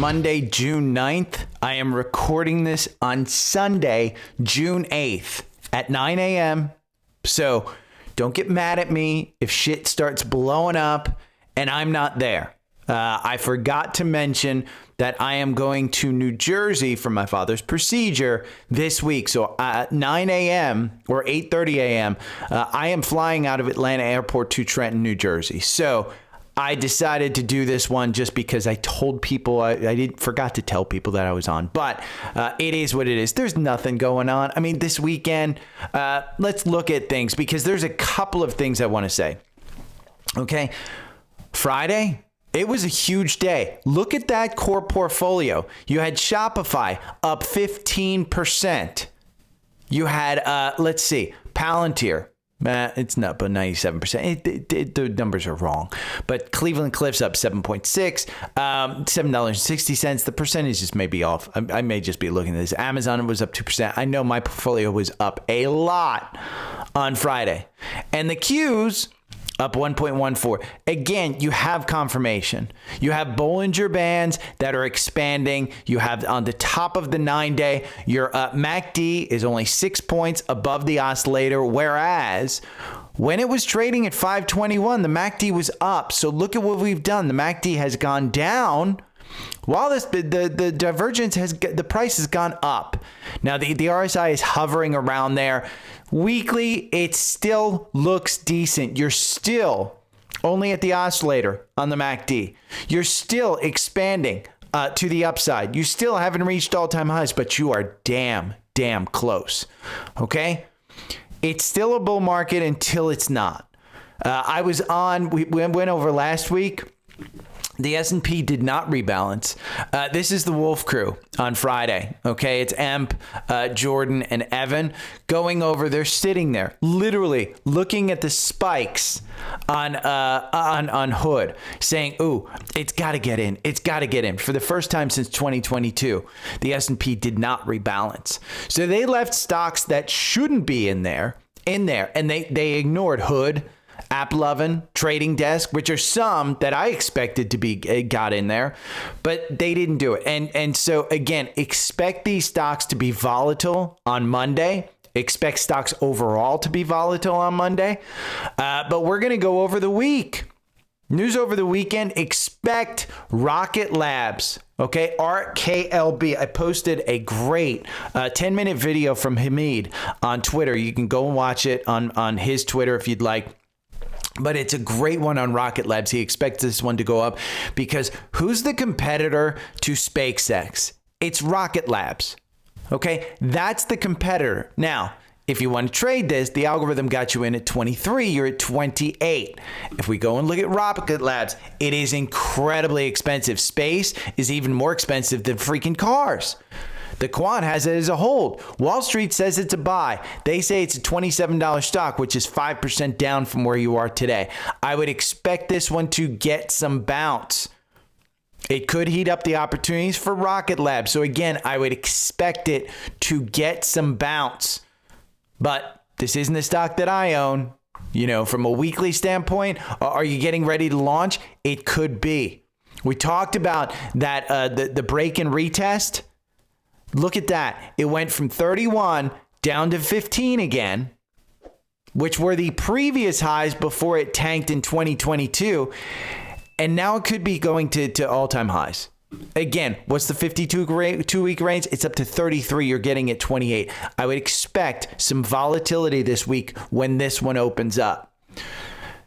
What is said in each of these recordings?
Monday, June 9th. I am recording this on Sunday, June 8th at 9 a.m. So don't get mad at me if shit starts blowing up and I'm not there. I forgot to mention that I am going to New Jersey for my father's procedure this week. So at 9 a.m. or 8:30 a.m., I am flying out of Atlanta Airport to Trenton, New Jersey. So I decided to do this one just because I told people I forgot to tell people that I was on, but it is what it is. There's nothing going on. I mean, this weekend, let's look at things because there's a couple of things I want to say. Okay. Friday, it was a huge day. Look at that core portfolio. You had Shopify up 15%. You had, let's see, Palantir. It's not, but 97%. The numbers are wrong. But Cleveland Cliffs up 7.6, $7.60. The percentages may be off. I may just be looking at this. Amazon was up 2%. I know my portfolio was up a lot on Friday. And the Qs up 1.14. Again, you have confirmation. You have Bollinger Bands that are expanding. You have on the top of the 9-day, your MACD is only 6 points above the oscillator, whereas when it was trading at 521, the MACD was up. So look at what we've done. The MACD has gone down while the divergence the price has gone up. Now the RSI is hovering around there. Weekly, it still looks decent. You're still only at the oscillator on the MACD. You're still expanding to the upside. You still haven't reached all-time highs, but you are damn close. Okay? It's still a bull market until it's not. We went over last week. The S&P did not rebalance. This is the Wolf Crew on Friday. Okay, it's Emp, Jordan, and Evan going over. They're sitting there, literally looking at the spikes on Hood, saying, "Ooh, it's got to get in. It's got to get in." For the first time since 2022, the S&P did not rebalance. So they left stocks that shouldn't be in there, and they ignored Hood, AppLovin, Trading Desk, which are some that I expected to be got in there, but they didn't do it. And so again, expect these stocks to be volatile on Monday. Expect stocks overall to be volatile on Monday. But we're going to go over the week. News over the weekend. Expect Rocket Labs. Okay, RKLB. I posted a great 10-minute video from Hamid on Twitter. You can go and watch it on his Twitter if you'd like. But it's a great one on Rocket Labs. He expects this one to go up because who's the competitor to SpaceX? It's Rocket Labs. Okay, that's the competitor. Now, if you want to trade this, the algorithm got you in at 23. You're at 28. If we go and look at Rocket Labs, it is incredibly expensive. Space is even more expensive than freaking cars. The quant has it as a hold. Wall Street says it's a buy. They say it's a $27 stock, which is 5% down from where you are today. I would expect this one to get some bounce. It could heat up the opportunities for Rocket Lab. So again, I would expect it to get some bounce. But this isn't a stock that I own. You know, from a weekly standpoint, are you getting ready to launch? It could be. We talked about that the break and retest. Look at that. It went from 31 down to 15 again, which were the previous highs before it tanked in 2022. And now it could be going to all-time highs. Again, what's the 52-week range? It's up to 33. You're getting at 28. I would expect some volatility this week when this one opens up.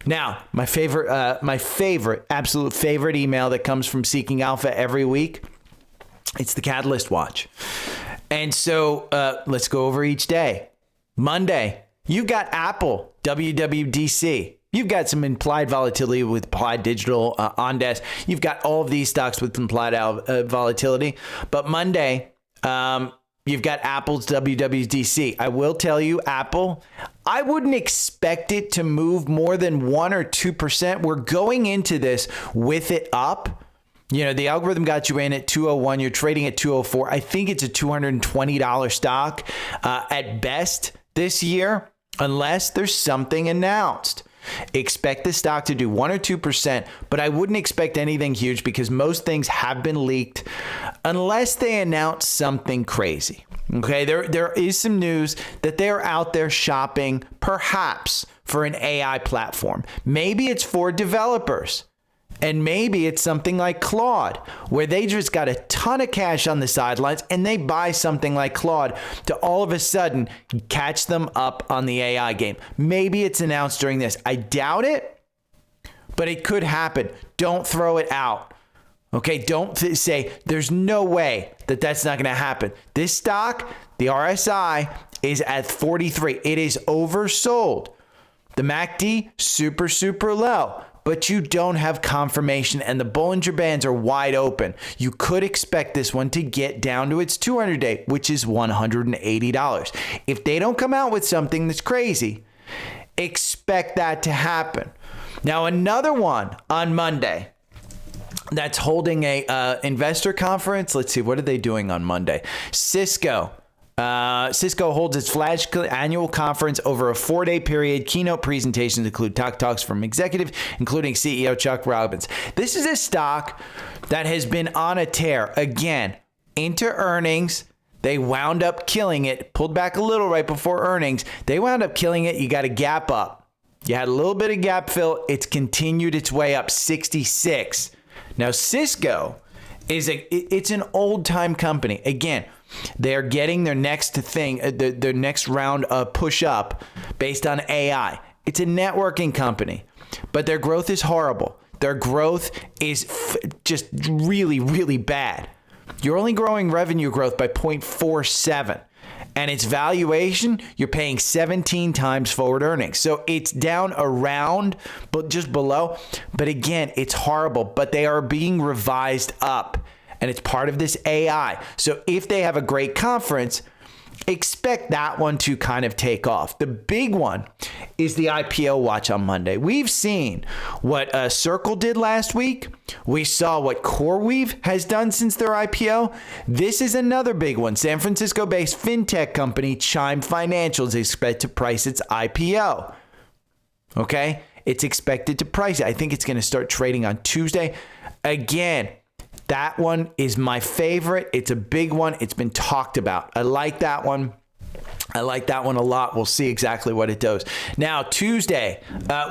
Now, my absolute favorite email that comes from Seeking Alpha every week, it's the Catalyst Watch. And so let's go over each day. Monday, you've got Apple, WWDC. You've got some implied volatility with Applied Digital, Ondesk. You've got all of these stocks with implied volatility. But Monday, you've got Apple's WWDC. I will tell you, Apple, I wouldn't expect it to move more than 1 or 2%. We're going into this with it up. You know, the algorithm got you in at 201. You're trading at 204. I think it's a $220 stock at best this year, unless there's something announced. Expect the stock to do 1 or 2%, but I wouldn't expect anything huge because most things have been leaked unless they announce something crazy. Okay, there is some news that they're out there shopping perhaps for an AI platform. Maybe it's for developers. And maybe it's something like Claude, where they just got a ton of cash on the sidelines and they buy something like Claude to all of a sudden catch them up on the AI game. Maybe it's announced during this. I doubt it, but it could happen. Don't throw it out. Okay, don't say there's no way that that's not going to happen. This stock, the RSI, is at 43. It is oversold. The MACD, super low. But you don't have confirmation and the Bollinger Bands are wide open. You could expect this one to get down to its 200-day, which is $180. If they don't come out with something that's crazy, expect that to happen. Now, another one on Monday that's holding a investor conference. Let's see, what are they doing on Monday? Cisco. Cisco holds its flash annual conference over a 4-day period. Keynote presentations include talks from executives, including CEO Chuck Robbins. This is a stock that has been on a tear. Again, into earnings, they wound up killing it. Pulled back a little right before earnings. They wound up killing it. You got a gap up. You had a little bit of gap fill. It's continued its way up 66. Now, Cisco it's an old time company. Again, they're getting their next thing, their next round of push up based on AI. It's a networking company, but their growth is horrible. Their growth is just really bad. You're only growing revenue growth by 0.47. And its valuation, you're paying 17 times forward earnings. So it's down around, but just below. But again, it's horrible, but they are being revised up. And it's part of this AI. So if they have a great conference, expect that one to kind of take off. The big one is the IPO watch on Monday. We've seen what Circle did last week. We saw what CoreWeave has done since their IPO. This is another big one. San Francisco-based fintech company Chime Financial is expected to price its IPO. Okay? It's expected to price it. I think it's going to start trading on Tuesday. Again, that one is my favorite. It's a big one. It's been talked about. I like that one. I like that one a lot. We'll see exactly what it does. Now, Tuesday,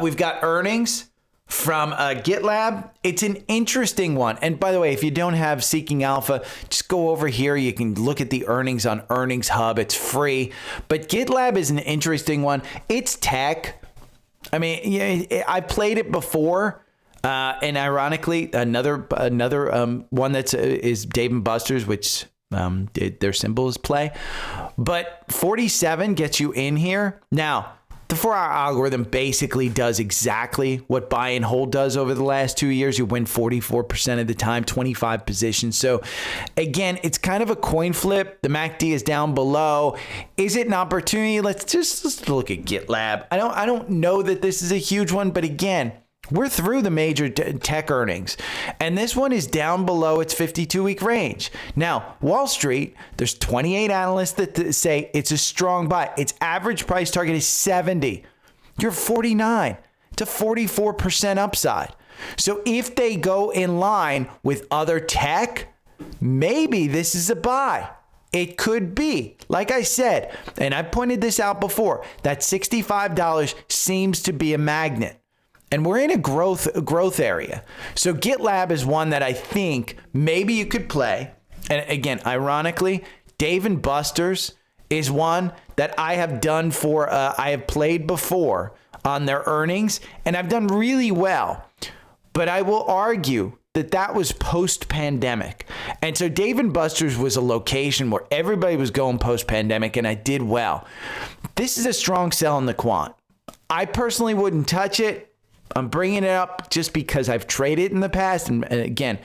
we've got earnings from GitLab. It's an interesting one. And by the way, if you don't have Seeking Alpha, just go over here. You can look at the earnings on Earnings Hub. It's free. But GitLab is an interesting one. It's tech. I mean, yeah, I played it before. And ironically, another one that's is Dave & Buster's, which their symbol is play. But 47 gets you in here. Now, the 4-hour algorithm basically does exactly what buy and hold does over the last 2 years. You win 44% of the time, 25 positions. So again, it's kind of a coin flip. The MACD is down below. Is it an opportunity? Let's look at GitLab. I don't know that this is a huge one, but again, we're through the major tech earnings, and this one is down below its 52-week range. Now, Wall Street, there's 28 analysts that say it's a strong buy. Its average price target is 70. You're 49 to 44% upside. So if they go in line with other tech, maybe this is a buy. It could be. Like I said, and I pointed this out before, that $65 seems to be a magnet. And we're in a growth area. So GitLab is one that I think maybe you could play. And again, ironically, Dave & Buster's is one that I have done for, I have played before on their earnings, and I've done really well. But I will argue that was post-pandemic. And so Dave & Buster's was a location where everybody was going post-pandemic, and I did well. This is a strong sell in the quant. I personally wouldn't touch it. I'm bringing it up just because I've traded in the past. And again,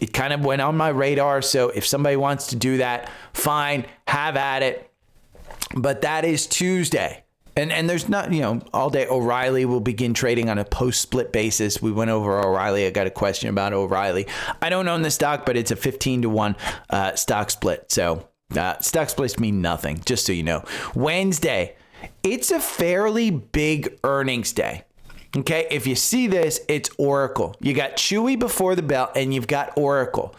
it kind of went on my radar. So if somebody wants to do that, fine, have at it. But that is Tuesday. And there's not, all day. O'Reilly will begin trading on a post-split basis. We went over O'Reilly. I got a question about O'Reilly. I don't own the stock, but it's a 15-to-1 stock split. So stock splits mean nothing, just so you know. Wednesday, it's a fairly big earnings day. Okay, if you see this, it's Oracle. You got CHYM before the bell, and you've got Oracle.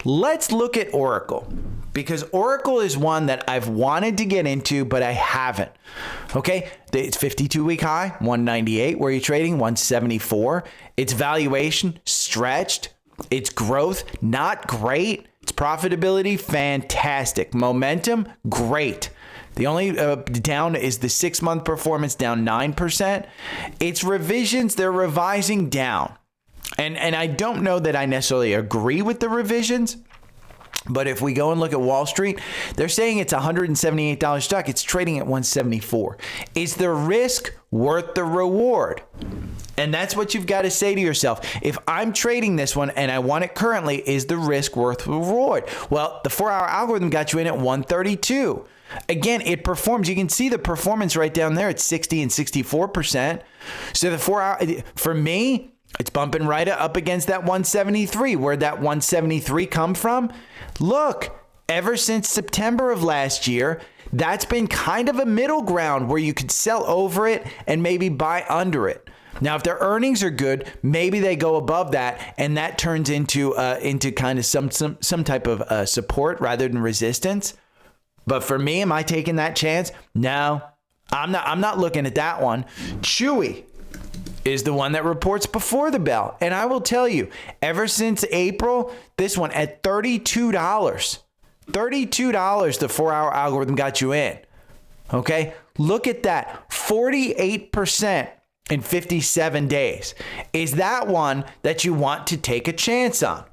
Let's look at Oracle, because Oracle is one that I've wanted to get into, but I haven't. Okay, it's 52-week high, 198. Where are you trading? 174. Its valuation stretched. Its growth not great. Its profitability fantastic. Momentum great. The only down is the 6-month performance, down 9%. Its revisions, they're revising down. And I don't know that I necessarily agree with the revisions, but if we go and look at Wall Street, they're saying it's $178 stock. It's trading at 174. Is the risk worth the reward? And that's what you've got to say to yourself. If I'm trading this one and I want it currently, is the risk worth the reward? Well, the 4-hour algorithm got you in at 132. Again, it performs. You can see the performance right down there at 60 and 64%. So the 4-hour, for me, it's bumping right up against that 173. Where'd that 173 come from? Look, ever since September of last year, that's been kind of a middle ground where you could sell over it and maybe buy under it. Now, if their earnings are good, maybe they go above that, and that turns into kind of some type of support rather than resistance. But for me, am I taking that chance? No, I'm not looking at that one. CHYM is the one that reports before the bell. And I will tell you, ever since April, this one at $32, the 4-hour algorithm got you in. Okay, look at that, 48% in 57 days. Is that one that you want to take a chance on?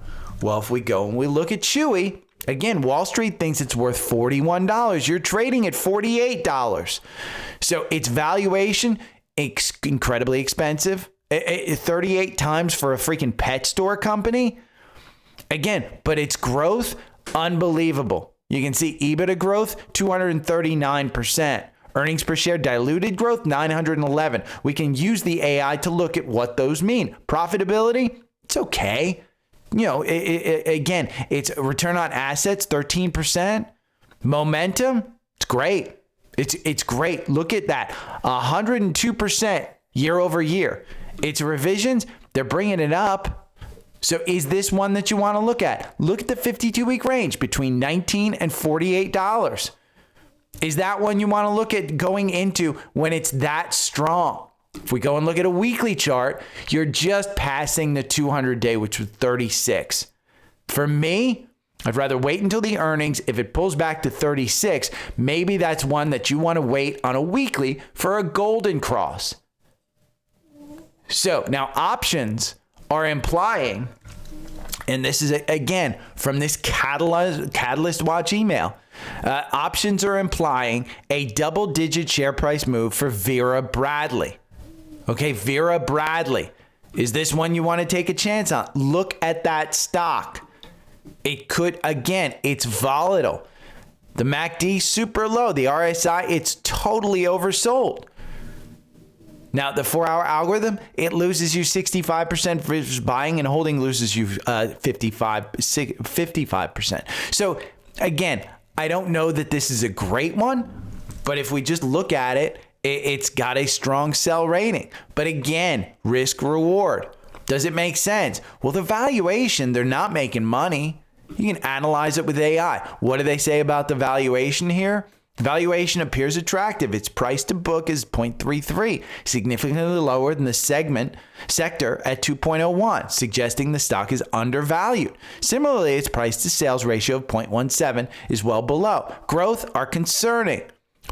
Well, if we go and we look at CHYM, again, Wall Street thinks it's worth $41. You're trading at $48. So its valuation, incredibly expensive. 38 times for a freaking pet store company. Again, but its growth, unbelievable. You can see EBITDA growth, 239%. Earnings per share diluted growth, 911. We can use the AI to look at what those mean. Profitability, it's okay. You know, again, it's return on assets, 13%. Momentum, it's great. It's great. Look at that, 102% year over year. Its revisions, they're bringing it up. So is this one that you want to look at? Look at the 52-week range between $19 and $48. Is that one you want to look at going into when it's that strong? If we go and look at a weekly chart, you're just passing the 200-day, which was 36. For me, I'd rather wait until the earnings. If it pulls back to 36, maybe that's one that you want to wait on a weekly for a golden cross. So now options are implying, and this is again from this Catalyst Watch email, options are implying a double-digit share price move for Vera Bradley. Okay, Vera Bradley. Is this one you want to take a chance on? Look at that stock. It could, again, it's volatile. The MACD super low. The RSI, it's totally oversold. Now, the 4-hour algorithm, it loses you 65% versus buying, and holding loses you 55%. So, again, I don't know that this is a great one, but if we just look at it, it's got a strong sell rating. But again, risk reward. Does it make sense? Well, the valuation, they're not making money. You can analyze it with AI. What do they say about the valuation here? Valuation appears attractive. Its price to book is 0.33, significantly lower than the sector at 2.01, suggesting the stock is undervalued. Similarly, its price to sales ratio of 0.17 is well below. Growth are concerning.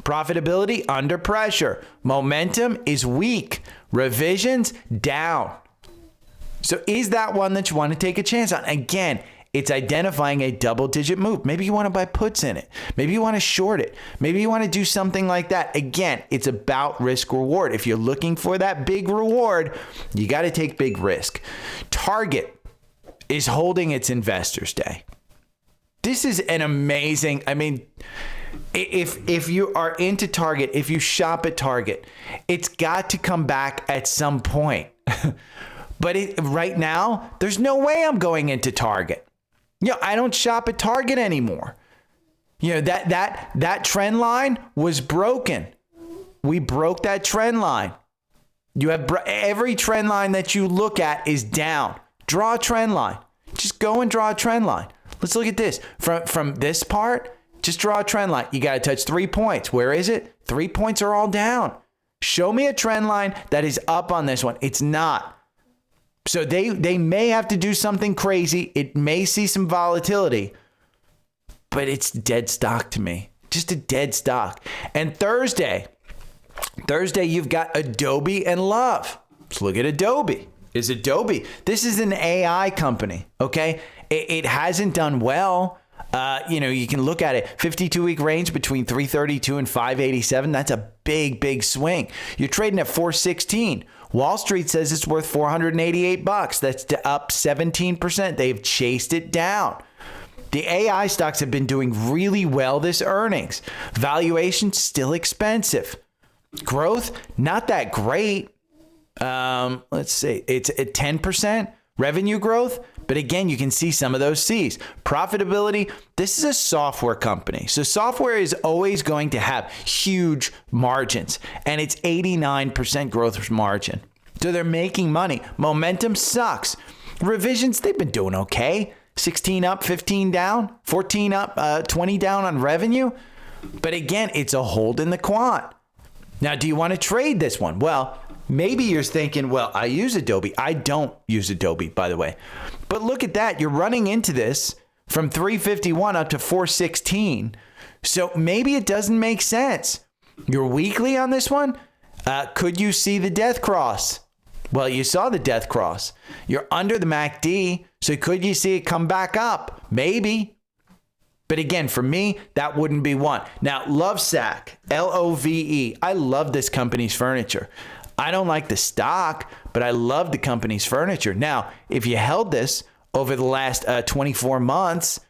Profitability under pressure. Momentum is weak. Revisions down. So is that one that you want to take a chance on? Again, it's identifying a double-digit move. Maybe you want to buy puts in it. Maybe you want to short it. Maybe you want to do something like that. Again, it's about risk reward. If you're looking for that big reward, you got to take big risk. Target is holding its Investors Day. This is an amazing, I mean, if you are into Target, if you shop at Target, it's got to come back at some point. But right now, there's no way I'm going into Target. You know, I don't shop at Target anymore. You know, that trend line was broken. We broke that trend line. You have every trend line that you look at is down. Draw a trend line. Just go and draw a trend line. Let's look at this. From this part, just draw a trend line. You got to touch 3 points. Where is it? 3 points are all down. Show me a trend line that is up on this one. It's not. So they may have to do something crazy. It may see some volatility, but it's dead stock to me. Just a dead stock. And Thursday, you've got Adobe and Love. Let's look at Adobe. Is Adobe. This is an AI company, okay? It hasn't done well. You can look at it. 52-week range between 332 and 587. That's a big swing. You're trading at 416. Wall Street says it's worth $488. That's up 17%. They've chased it down. The AI stocks have been doing really well this earnings. Valuation still expensive. Growth, not that great. Let's see. It's at 10% revenue growth. But again, you can see some of those C's. Profitability, this is a software company. So software is always going to have huge margins. And it's 89% growth margin. So they're making money. Momentum sucks. Revisions, they've been doing okay. 16 up, 15 down, 14 up, 20 down on revenue. But again, it's a hold in the quant. Now, do you want to trade this one? Well, maybe you're thinking, well, I use Adobe. I don't use Adobe, by the way. But look at that. You're running into this from 351 up to 416. So maybe it doesn't make sense. You're weekly on this one. Could you see the death cross? Well, you saw the death cross. You're under the MACD. So could you see it come back up? Maybe. But again, for me, that wouldn't be one. Now, Lovesac, Love. I love this company's furniture. I don't like the stock, but I love the company's furniture. Now, if you held this over the last 24 months,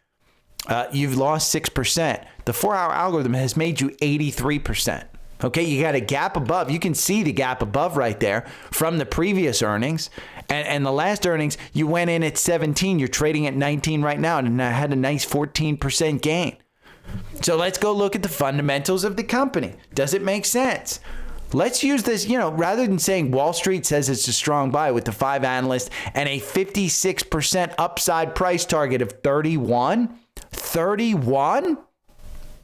you've lost 6%. The 4-hour algorithm has made you 83%. Okay, you got a gap above. You can see the gap above right there from the previous earnings. And the last earnings, you went in at 17. You're trading at 19 right now and had a nice 14% gain. So let's go look at the fundamentals of the company. Does it make sense? Let's use this, rather than saying Wall Street says it's a strong buy with the 5 analysts and a 56% upside price target of 31. 31?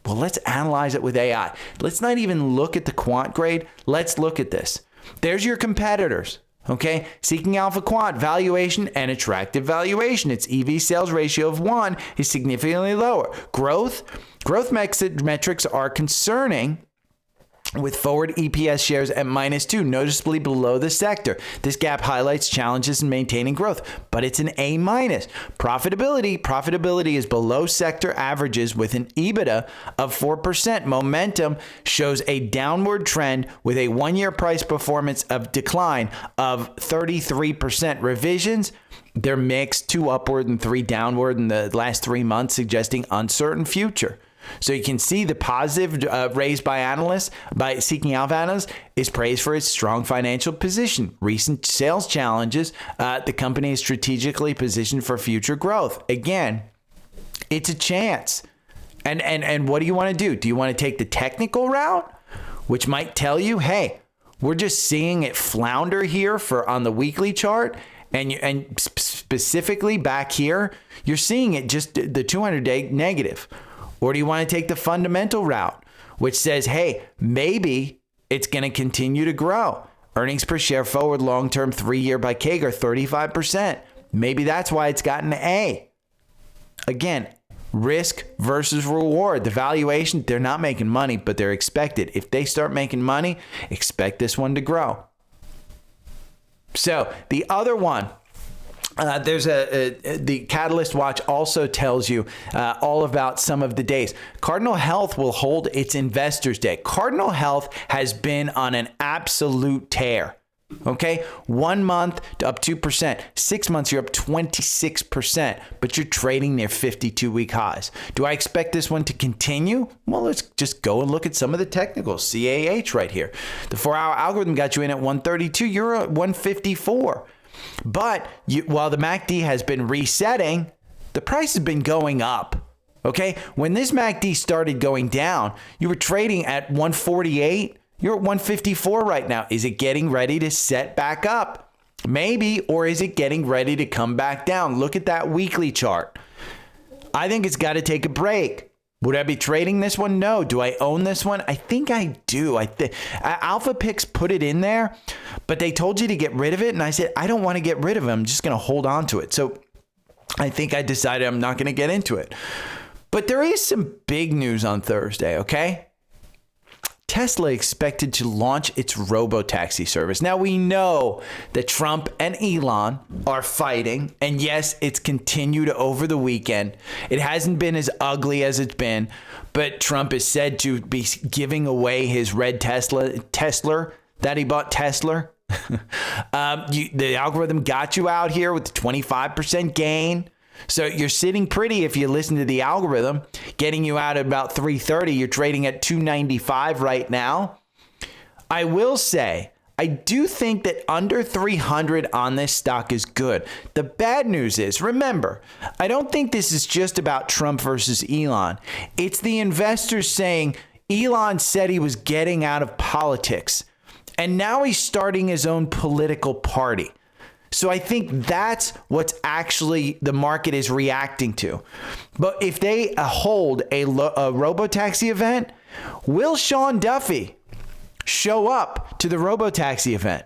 Well, let's analyze it with AI. Let's not even look at the quant grade. Let's look at this. There's your competitors. Okay, Seeking Alpha Quant valuation and attractive valuation. Its EV sales ratio of 1 is significantly lower. Growth metrics are concerning, with forward EPS shares at -2, noticeably below the sector. This gap highlights challenges in maintaining growth, but it's an A-. Profitability is below sector averages with an EBITDA of 4%. Momentum shows a downward trend with a 1-year price performance of decline of 33%. Revisions, they're mixed, 2 upward and 3 downward in the last 3 months, suggesting uncertain future. So you can see the positive raised by analysts, by Seeking Alpha analysts, is praised for its strong financial position. Recent sales challenges, the company is strategically positioned for future growth. Again, it's a chance. And what do you want to do? Do you want to take the technical route, which might tell you, hey, we're just seeing it flounder here on the weekly chart, and specifically back here, you're seeing it just the 200-day negative. Or do you want to take the fundamental route, which says, hey, maybe it's going to continue to grow. Earnings per share forward long-term 3-year by CAGR, 35%. Maybe that's why it's gotten an A. Again, risk versus reward. The valuation, they're not making money, but they're expected. If they start making money, expect this one to grow. So the other one, there's the Catalyst Watch also tells you all about some of the days. Cardinal Health will hold its Investors Day. Cardinal Health has been on an absolute tear. Okay, 1 month up 2%, 6 months you're up 26%, but you're trading near 52-week highs. Do I expect this one to continue? Well, let's just go and look at some of the technicals. CAH right here. The 4-hour algorithm got you in at 132. You're at 154. But while the MACD has been resetting, the price has been going up. Okay, when this MACD started going down, you were trading at 148. You're at 154 right now. Is it getting ready to set back up? Maybe, or is it getting ready to come back down? Look at that weekly chart. I think it's got to take a break. Would I be trading this one? No. Do I own this one? I think I do. Alpha Picks put it in there, but they told you to get rid of it. And I said, I don't want to get rid of it. I'm just going to hold on to it. So I think I decided I'm not going to get into it. But there is some big news on Thursday, okay? Tesla expected to launch its Robotaxi service. Now, we know that Trump and Elon are fighting, and yes, it's continued over the weekend. It hasn't been as ugly as it's been, but Trump is said to be giving away his red Tesla that he bought Tesla. The algorithm got you out here with the 25% gain. So you're sitting pretty if you listen to the algorithm, getting you out at about 330. You're trading at 295 right now. I will say, I do think that under 300 on this stock is good. The bad news is, remember, I don't think this is just about Trump versus Elon. It's the investors saying Elon said he was getting out of politics, and now he's starting his own political party. So I think that's what's actually the market is reacting to. But if they hold a Robotaxi event, will Sean Duffy show up to the Robotaxi event?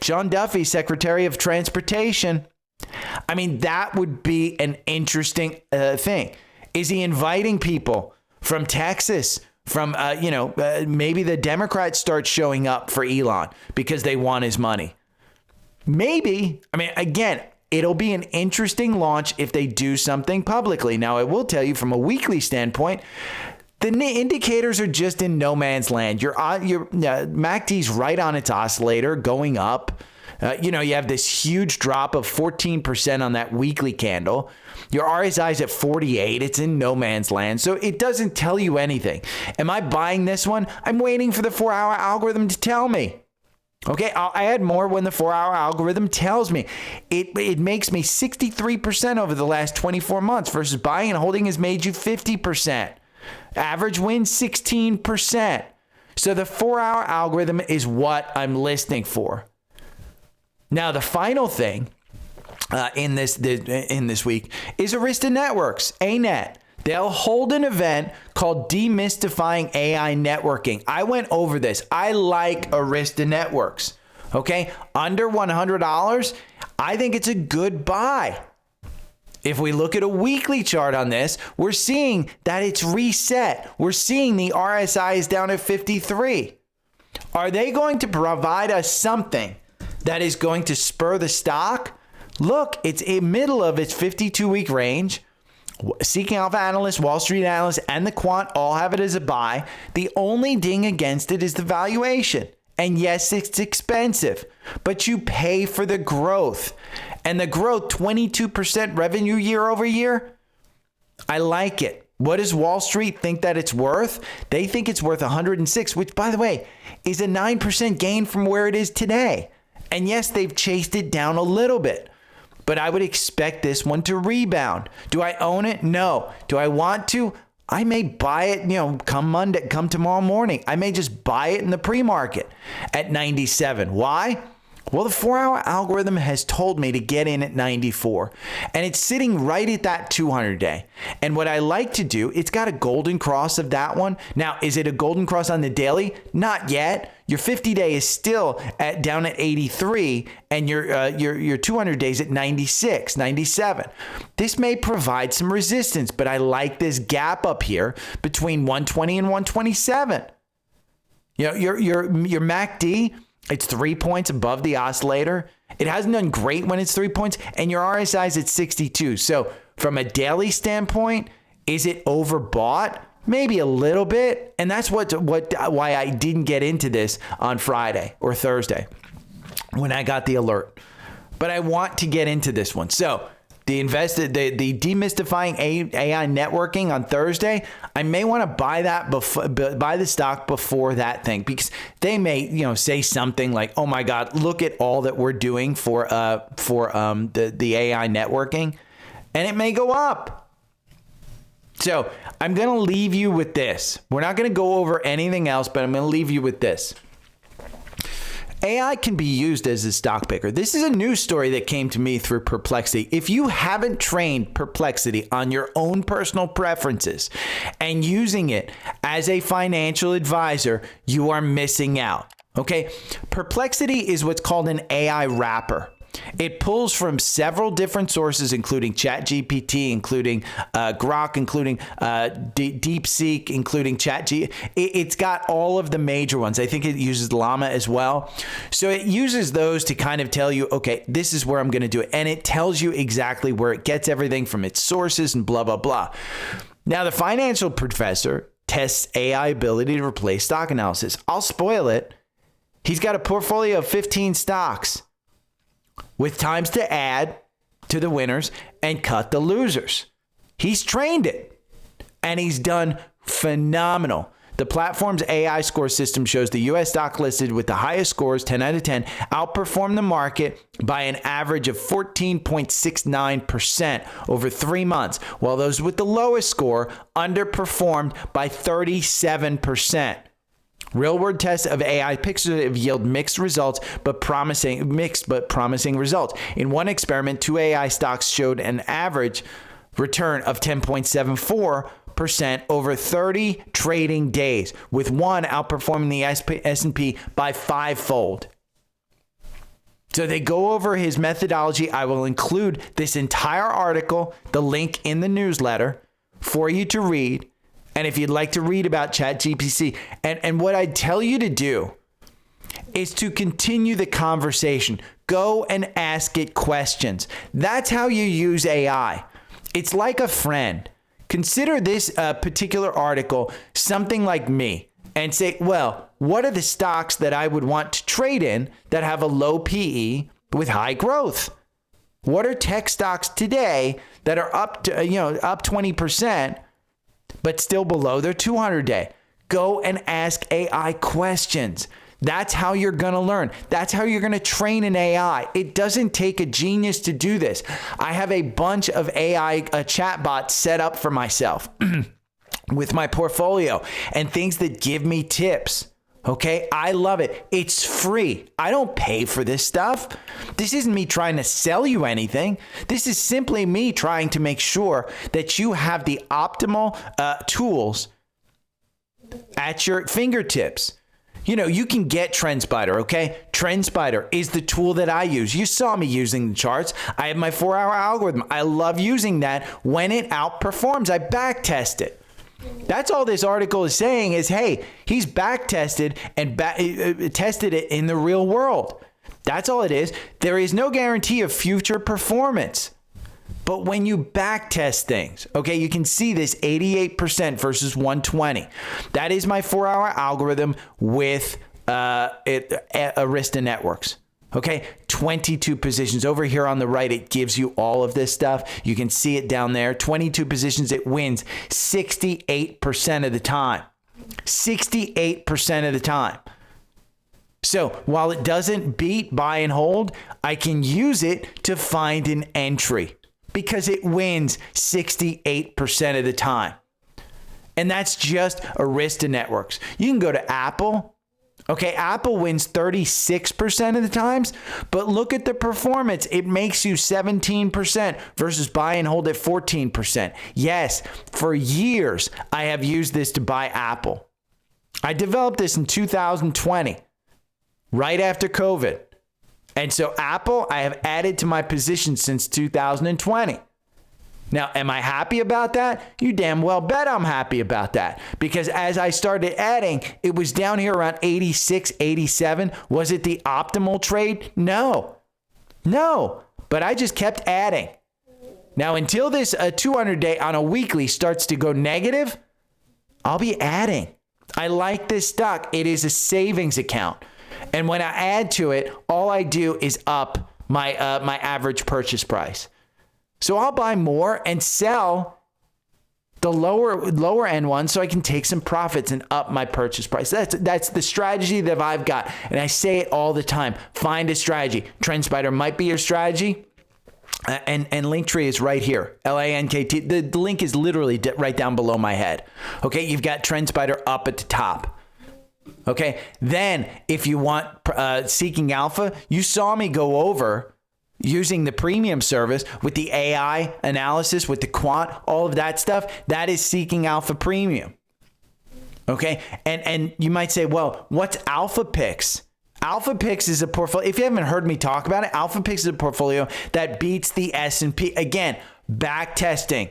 Sean Duffy, Secretary of Transportation. I mean, that would be an interesting thing. Is he inviting people from Texas, from, maybe the Democrats start showing up for Elon because they want his money? Maybe. I mean, again, it'll be an interesting launch if they do something publicly. Now, I will tell you from a weekly standpoint, the indicators are just in no man's land. Your MACD's right on its oscillator going up. You have this huge drop of 14% on that weekly candle. Your RSI's at 48. It's in no man's land. So it doesn't tell you anything. Am I buying this one? I'm waiting for the 4-hour algorithm to tell me. Okay, I'll add more when the 4-hour algorithm tells me. It makes me 63% over the last 24 months versus buying and holding has made you 50%. Average win 16%. So the 4-hour algorithm is what I'm listening for. Now, the final thing in this week is Arista Networks, ANET. They'll hold an event called Demystifying AI Networking. I went over this. I like Arista Networks. Okay, under $100, I think it's a good buy. If we look at a weekly chart on this, we're seeing that it's reset. We're seeing the RSI is down at 53. Are they going to provide us something that is going to spur the stock? Look, it's in middle of its 52-week range. Seeking Alpha analysts, Wall Street analysts, and the quant all have it as a buy. The only ding against it is the valuation. And yes, it's expensive, but you pay for the growth. And the growth, 22% revenue year over year. I like it. What does Wall Street think that it's worth? They think it's worth 106, which, by the way, is a 9% gain from where it is today. And yes, they've chased it down a little bit. But I would expect this one to rebound. Do I own it? No. Do I want to? I may buy it, come tomorrow morning. I may just buy it in the pre-market at 97. Why? Well, the 4-hour algorithm has told me to get in at 94, and it's sitting right at that 200-day. And what I like to do, it's got a golden cross of that one. Now, is it a golden cross on the daily? Not yet. Your 50-day is still down at 83, and your 200 days at 96, 97. This may provide some resistance, but I like this gap up here between 120 and 127. Your MACD, it's 3 points above the oscillator. It hasn't done great when it's 3 points, and your RSI is at 62. So from a daily standpoint, is it overbought? Maybe a little bit. And that's why I didn't get into this on Friday or Thursday when I got the alert. But I want to get into this one. So the demystifying AI networking on Thursday, I may want to buy the stock before that thing, because they may, say something like, "Oh my God, look at all that we're doing for the AI networking," and it may go up. So I'm going to leave you with this. We're not going to go over anything else, but I'm going to leave you with this. AI can be used as a stock picker. This is a news story that came to me through Perplexity. If you haven't trained Perplexity on your own personal preferences and using it as a financial advisor, you are missing out. Okay? Perplexity is what's called an AI wrapper. It pulls from several different sources, including ChatGPT, including Grok, including DeepSeek, including ChatG. It's got all of the major ones. I think it uses Llama as well. So it uses those to kind of tell you, okay, this is where I'm going to do it. And it tells you exactly where it gets everything from its sources and blah, blah, blah. Now, the financial professor tests AI ability to replace stock analysis. I'll spoil it. He's got a portfolio of 15 stocks, with times to add to the winners and cut the losers. He's trained it, and he's done phenomenal. The platform's AI score system shows the U.S. stock listed with the highest scores, 10 out of 10, outperformed the market by an average of 14.69% over 3 months, while those with the lowest score underperformed by 37%. Real-world tests of AI pictures have yielded mixed but promising results. In one experiment, 2 AI stocks showed an average return of 10.74% over 30 trading days, with one outperforming the S&P by 5-fold. So they go over his methodology. I will include this entire article, the link in the newsletter, for you to read. And if you'd like to read about ChatGPT, and what I'd tell you to do is to continue the conversation. Go and ask it questions. That's how you use AI. It's like a friend. Consider this particular article something like me and say, well, what are the stocks that I would want to trade in that have a low PE with high growth? What are tech stocks today that are up 20%? But still below their 200-day. Go and ask AI questions. That's how you're going to learn. That's how you're going to train an AI. It doesn't take a genius to do this. I have a bunch of AI chatbots set up for myself with my portfolio and things that give me tips. Okay, I love it. It's free. I don't pay for this stuff. This isn't me trying to sell you anything. This is simply me trying to make sure that you have the optimal tools at your fingertips. You know, you can get TrendSPIDER, okay? TrendSPIDER is the tool that I use. You saw me using the charts. I have my 4-hour algorithm. I love using that. When it outperforms, I back test it. That's all this article is saying is, hey, he's back tested and tested it in the real world. That's all it is. There is no guarantee of future performance. But when you back test things, okay, you can see this 88% versus 120. That is my 4-hour algorithm with Arista Networks. Okay, 22 positions. Over here on the right, it gives you all of this stuff. You can see it down there. 22 positions, it wins 68% of the time. 68% of the time. So while it doesn't beat buy and hold, I can use it to find an entry because it wins 68% of the time. And that's just Arista Networks. You can go to Apple. Okay, Apple wins 36% of the times, but look at the performance. It makes you 17% versus buy and hold at 14%. Yes, for years, I have used this to buy Apple. I developed this in 2020, right after COVID. And so Apple, I have added to my position since 2020. Now, am I happy about that? You damn well bet I'm happy about that. Because as I started adding, it was down here around 86, 87. Was it the optimal trade? No. But I just kept adding. Now, until this 200-day on a weekly starts to go negative, I'll be adding. I like this stock. It is a savings account. And when I add to it, all I do is up my average purchase price. So I'll buy more and sell the lower end one so I can take some profits and up my purchase price. That's the strategy that I've got. And I say it all the time. Find a strategy. TrendSPIDER might be your strategy. And Linktree is right here, LANKT. The link is literally right down below my head. Okay, you've got TrendSPIDER up at the top. Okay, then if you want Seeking Alpha, you saw me go over using the premium service with the AI analysis, with the quant, all of that stuff. That is Seeking Alpha Premium. Okay, and you might say, well, what's Alpha Picks? Alpha Picks is a portfolio. If you haven't heard me talk about it, Alpha Picks is a portfolio that beats the S&P. Again, back testing.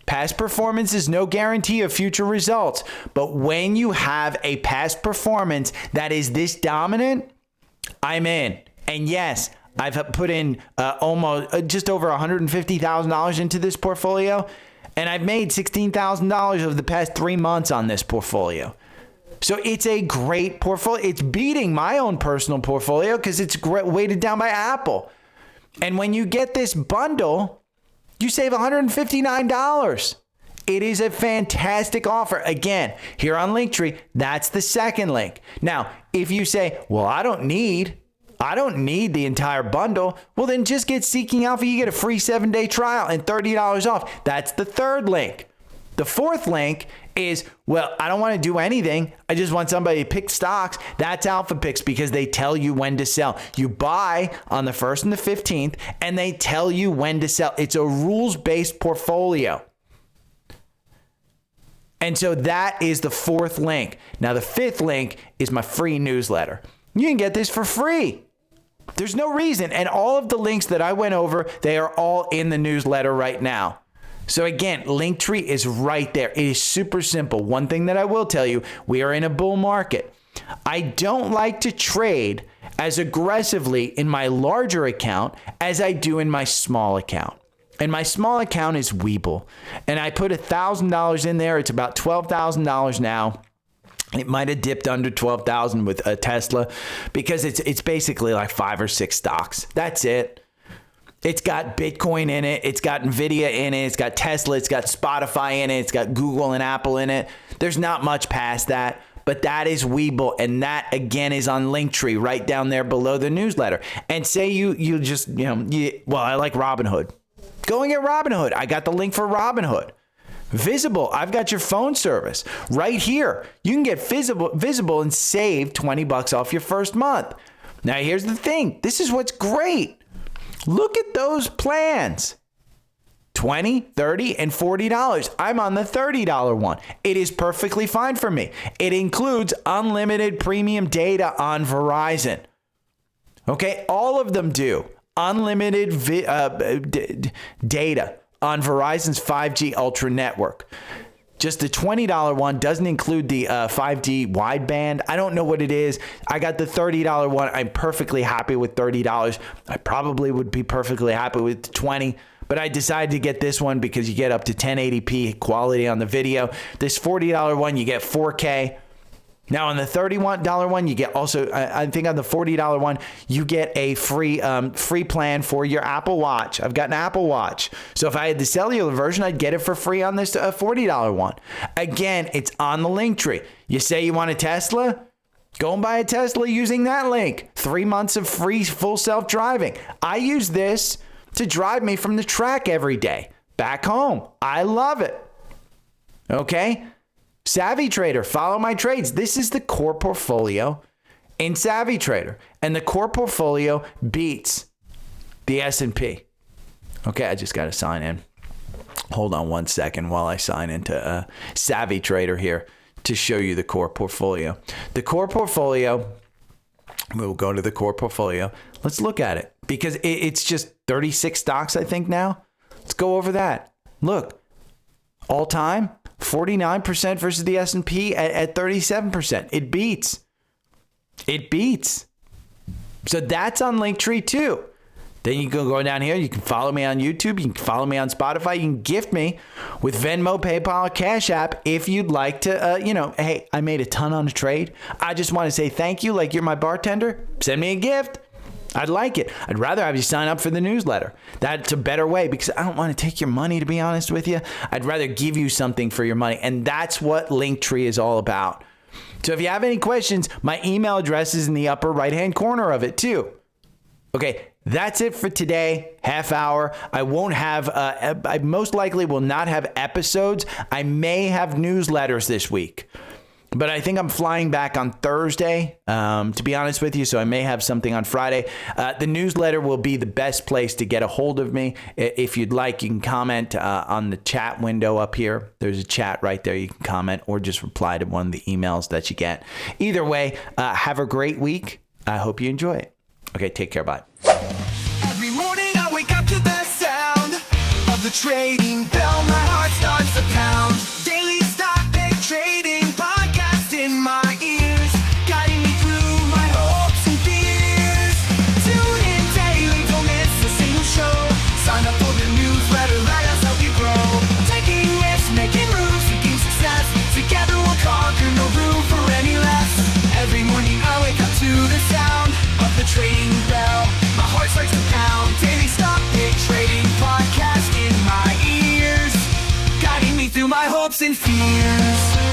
Past performance is no guarantee of future results. But when you have a past performance that is this dominant, I'm in. And yes, I've put in almost just over $150,000 into this portfolio. And I've made $16,000 over the past 3 months on this portfolio. So it's a great portfolio. It's beating my own personal portfolio because it's weighted down by Apple. And when you get this bundle, you save $159. It is a fantastic offer. Again, here on Linktree, that's the second link. Now, if you say, well, I don't need the entire bundle, well, then just get Seeking Alpha. You get a free 7-day trial and $30 off. That's the third link. The fourth link is, well, I don't want to do anything. I just want somebody to pick stocks. That's Alpha Picks because they tell you when to sell. You buy on the 1st and the 15th, and they tell you when to sell. It's a rules-based portfolio. And so that is the fourth link. Now, the fifth link is my free newsletter. You can get this for free. There's no reason. And all of the links that I went over, they are all in the newsletter right now. So again, Linktree is right there. It is super simple. One thing that I will tell you, we are in a bull market. I don't like to trade as aggressively in my larger account as I do in my small account. And my small account is Webull. And I put $1,000 in there. It's about $12,000 now. It might have dipped under 12,000 with a Tesla because it's basically like 5 or 6 stocks. That's it. It's got Bitcoin in it. It's got Nvidia in it. It's got Tesla. It's got Spotify in it. It's got Google and Apple in it. There's not much past that, but that is Webull. And that again is on Linktree right down there below the newsletter. And say you just, I like Robinhood. Go and get Robinhood. I got the link for Robinhood. Visible, I've got your phone service right here. You can get Visible and save $20 off your first month. Now, here's the thing. This is what's great. Look at those plans. $20, $30, and $40. I'm on the $30 one. It is perfectly fine for me. It includes unlimited premium data on Verizon. Okay, all of them do. Unlimited data on Verizon's 5G Ultra network. Just the $20 one doesn't include the 5G wideband. I don't know what it is. I got the $30 one. I'm perfectly happy with $30. I probably would be perfectly happy with $20, but I decided to get this one because you get up to 1080p quality on the video. This $40 one, you get 4K. Now on the $31 one, you get also, I think on the $40 one, you get a free plan for your Apple Watch. I've got an Apple Watch. So if I had the cellular version, I'd get it for free on this $40 one. Again, it's on the Linktree. You say you want a Tesla? Go and buy a Tesla using that link. 3 months of free full self-driving. I use this to drive me from the track every day back home. I love it. Okay? Savvy Trader, follow my trades. This is the core portfolio in Savvy Trader. And the core portfolio beats the S&P. Okay, I just got to sign in. Hold on 1 second while I sign into Savvy Trader here to show you the core portfolio. The core portfolio, we'll go to the core portfolio. Let's look at it because it's just 36 stocks, I think now. Let's go over that. Look, all time. 49% versus the S&P at 37%. It beats. It beats. So that's on Linktree too. Then you can go down here. You can follow me on YouTube. You can follow me on Spotify. You can gift me with Venmo, PayPal, Cash App if you'd like to, hey, I made a ton on a trade. I just want to say thank you like you're my bartender. Send me a gift. I'd like it. I'd rather have you sign up for the newsletter. That's a better way because I don't want to take your money, to be honest with you. I'd rather give you something for your money. And that's what Linktree is all about. So if you have any questions, my email address is in the upper right-hand corner of it too. Okay, that's it for today. Half hour. I won't have, I most likely will not have episodes. I may have newsletters this week, but I think I'm flying back on Thursday, to be honest with you. So I may have something on Friday. The newsletter will be the best place to get a hold of me. If you'd like, you can comment on the chat window up here. There's a chat right there. You can comment or just reply to one of the emails that you get. Either way, have a great week. I hope you enjoy it. Okay, take care. Bye. Every morning I wake up to the sound of the trading bell. My heart starts to pound. Daily stock pick trading podcast in my ears, guiding me through my hopes and fears. Tune in daily, don't miss a single show. Sign up for the newsletter, let us help you grow. Taking risks, making moves, seeking success. Together we'll conquer, no room for any less. Every morning I wake up to the sound of the trading bell. My heart starts to pound. Daily stock pick trading podcast in my ears, guiding me through my hopes and fears.